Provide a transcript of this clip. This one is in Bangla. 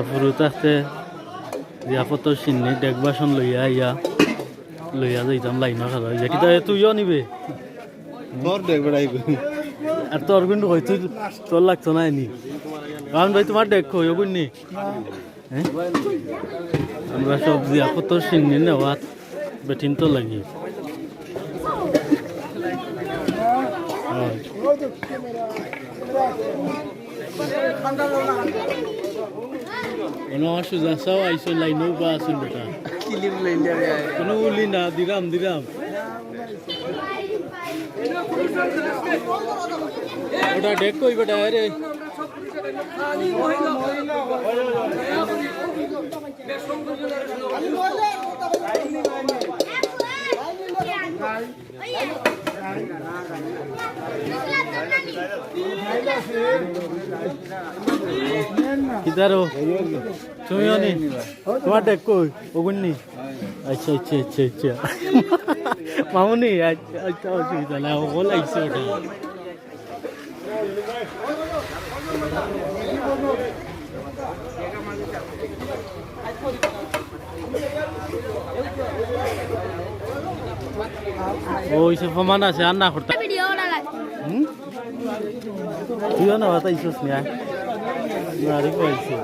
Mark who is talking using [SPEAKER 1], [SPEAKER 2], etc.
[SPEAKER 1] ফুরু থাকতে জিয়াপত্তর চিহ্নি ডেক বাসন লইয়া যাইতাম লাইনের খেলা হয়ে যায় কিন্তু তুইও নিবে
[SPEAKER 2] তোর দেখ বেড়াই
[SPEAKER 1] আর তোর কিন্তু হয়তো তোর লাগতো না নি কারণ ভাই তোমার দেখ কই ওগুনি হ্যাঁ আমরা সব জিয়াপত্তর চিহ্নি নেওয়া বেঠিন তো লাগি আমার সুজা চাও আইসো লাইনও বা আসুন বেটা কোনো উলি না দিরাম ওটা দেখ কই বেটা রে কিদারো তুমিও নি তোমার দেখ কই ওগুনি আচ্ছা মামুনি আচ্ছা অসুবিধা না ও লাগছে ওটা ওই সে ফমান আছে আর না করতে তুইও না বাতাইছিস না আরে কইছে